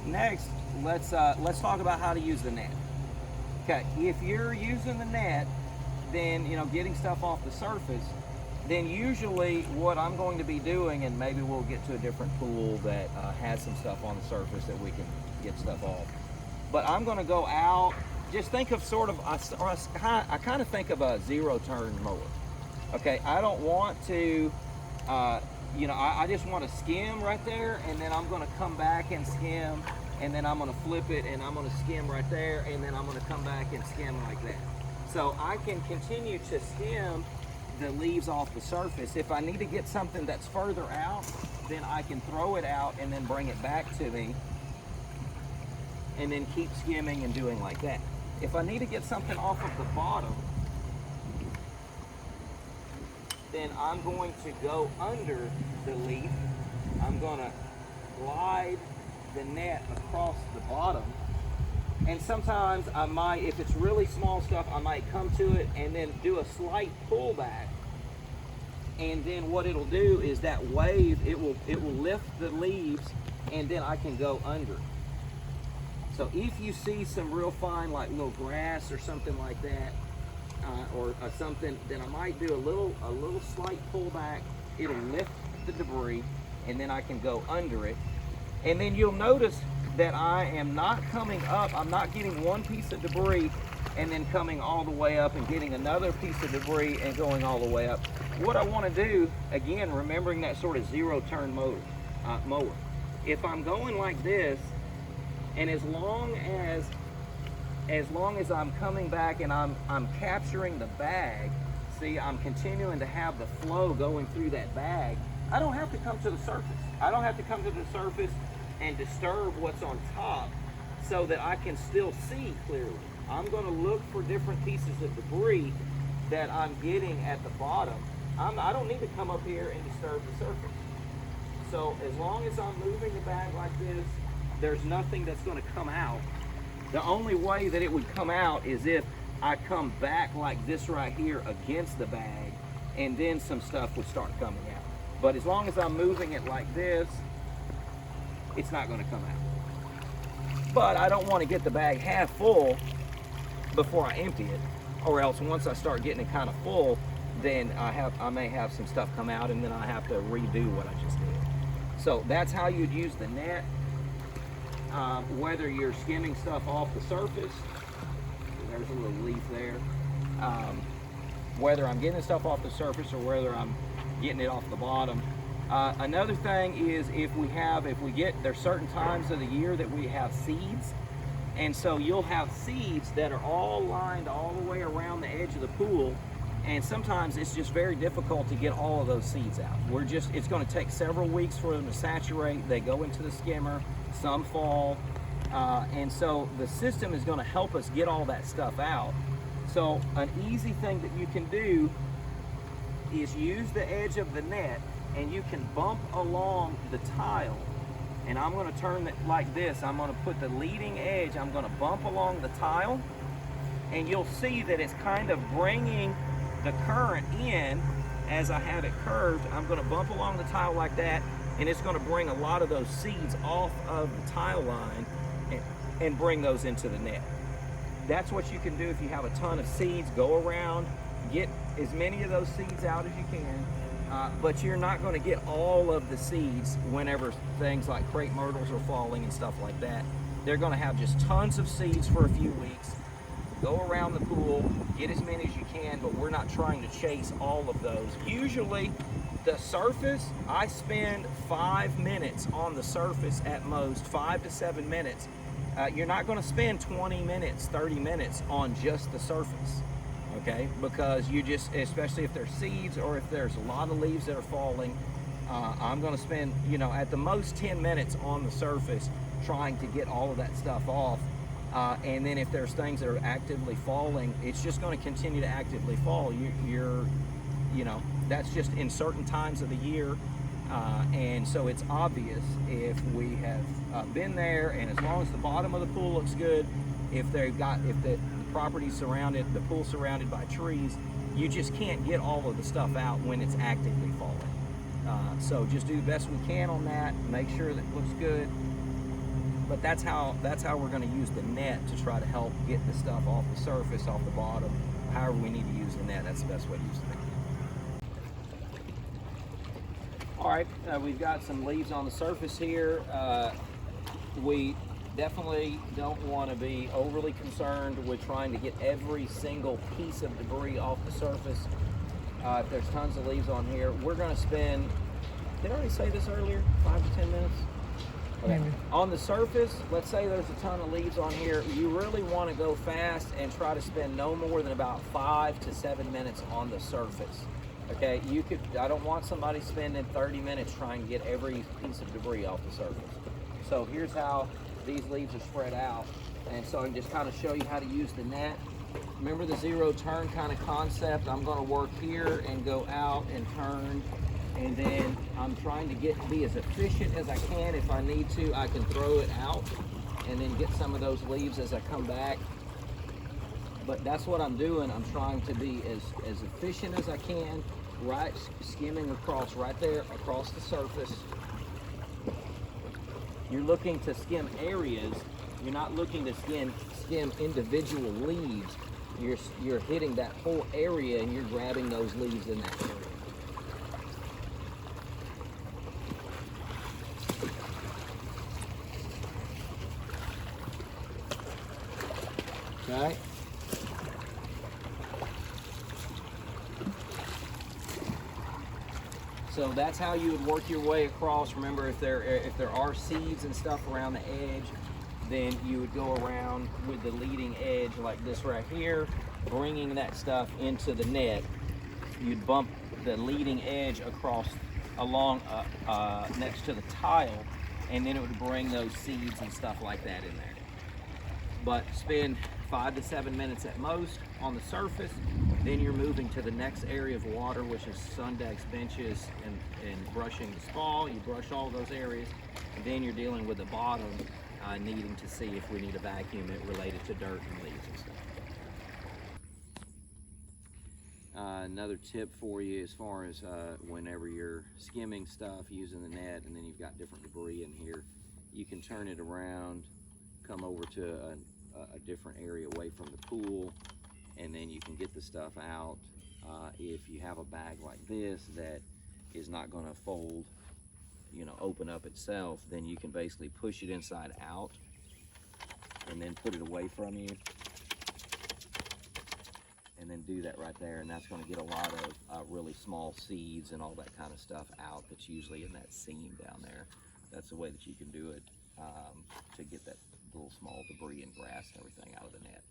next, let's talk about how to use the net. Okay, if you're using the net, then getting stuff off the surface, then usually what I'm going to be doing, and maybe we'll get to a different pool that has some stuff on the surface that we can get stuff off. But I'm going to go out. Just think of sort of, I kind of think of a zero turn mower. Okay, I don't want to, I just want to skim right there, and then I'm going to come back and skim, and then I'm going to flip it, and I'm going to skim right there, and then I'm going to come back and skim like that. So I can continue to skim the leaves off the surface. If I need to get something that's further out, then I can throw it out and then bring it back to me, and then keep skimming and doing like that. If I need to get something off of the bottom, then I'm going to go under the leaf. I'm going to glide the net across the bottom. And sometimes I might, if it's really small stuff, I might come to it and then do a slight pullback. And then what it'll do is that wave, it will lift the leaves, and then I can go under. So if you see some real fine, like little grass or something like that, or something, then I might do a little slight pullback. It'll lift the debris, and then I can go under it. And then you'll notice that I am not coming up. I'm not getting one piece of debris and then coming all the way up and getting another piece of debris and going all the way up. What I want to do, again, remembering that sort of zero turn mower, if I'm going like this, and as long as I'm coming back and I'm capturing the bag, see, I'm continuing to have the flow going through that bag, I don't have to come to the surface. I don't have to come to the surface and disturb what's on top so that I can still see clearly. I'm going to look for different pieces of debris that I'm getting at the bottom. I don't need to come up here and disturb the surface. So as long as I'm moving the bag like this, there's nothing that's going to come out. The only way that it would come out is if I come back like this right here against the bag, and then some stuff would start coming out. But as long as I'm moving it like this, it's not going to come out. But I don't want to get the bag half full before I empty it, or else once I start getting it kind of full, then I may have some stuff come out, and then I have to redo what I just did. So that's how you'd use the net. Whether you're skimming stuff off the surface, there's a little leaf there, whether I'm getting stuff off the surface or whether I'm getting it off the bottom. Another thing is there's certain times of the year that we have seeds, and so you'll have seeds that are all lined all the way around the edge of the pool, and sometimes it's just very difficult to get all of those seeds out. It's going to take several weeks for them to saturate. They go into the skimmer, some fall, and so the system is going to help us get all that stuff out. So an easy thing that you can do is use the edge of the net, and you can bump along the tile. And I'm going to turn it like this. I'm going to put the leading edge, I'm going to bump along the tile, and you'll see that it's kind of bringing the current in as I have it curved. I'm going to bump along the tile like that, and it's going to bring a lot of those seeds off of the tile line and bring those into the net. That's what you can do if you have a ton of seeds. Go around, get as many of those seeds out as you can, but you're not going to get all of the seeds whenever things like crepe myrtles are falling and stuff like that. They're going to have just tons of seeds for a few weeks. Go around the pool, get as many as you can, but we're not trying to chase all of those. Usually the surface, I spend 5 minutes on the surface at most, 5 to 7 minutes. You're not going to spend 20 minutes, 30 minutes on just the surface, okay? Because especially if there's seeds or if there's a lot of leaves that are falling, I'm going to spend, at the most 10 minutes on the surface trying to get all of that stuff off. And then if there's things that are actively falling, it's just going to continue to actively fall. That's just in certain times of the year. And so it's obvious if we have been there, and as long as the bottom of the pool looks good, if the property's surrounded, the pool's surrounded by trees, you just can't get all of the stuff out when it's actively falling. So just do the best we can on that, make sure that it looks good. but that's how we're going to use the net to try to help get the stuff off the surface, off the bottom. However we need to use the net, that's the best way to use the net. All right, we've got some leaves on the surface here. We definitely don't want to be overly concerned with trying to get every single piece of debris off the surface. If there's tons of leaves on here, we're going to spend, did I already say this earlier, 5 to 10 minutes? Okay. On the surface, let's say there's a ton of leaves on here, you really want to go fast and try to spend no more than about 5 to 7 minutes on the surface. Okay, I don't want somebody spending 30 minutes trying to get every piece of debris off the surface. So here's how these leaves are spread out. And so I can just kind of show you how to use the net. Remember the zero turn kind of concept. I'm going to work here and go out and turn. And then I'm trying to be as efficient as I can. If I need to, I can throw it out and then get some of those leaves as I come back. But that's what I'm doing. I'm trying to be as efficient as I can, right, skimming across right there, across the surface. You're looking to skim areas. You're not looking to skim individual leaves. You're hitting that whole area and you're grabbing those leaves in that area. Okay. So that's how you would work your way across. Remember, if there are seeds and stuff around the edge, then you would go around with the leading edge like this right here, bringing that stuff into the net. You'd bump the leading edge across along next to the tile, and then it would bring those seeds and stuff like that in there. But spend 5 to 7 minutes at most on the surface. Then you're moving to the next area of water, which is sun decks, benches, and brushing the spall. You brush all those areas, and then you're dealing with the bottom, needing to see if we need to vacuum it related to dirt and leaves and stuff. Another tip for you as far as whenever you're skimming stuff using the net and then you've got different debris in here, you can turn it around, come over to a different area away from the pool, and then you can get the stuff out. If you have a bag like this that is not going to fold, open up itself, then you can basically push it inside out and then put it away from you, and then do that right there, and that's going to get a lot of really small seeds and all that kind of stuff out that's usually in that seam down there. That's the way that you can do it to get that little small debris and grass and everything out of the net.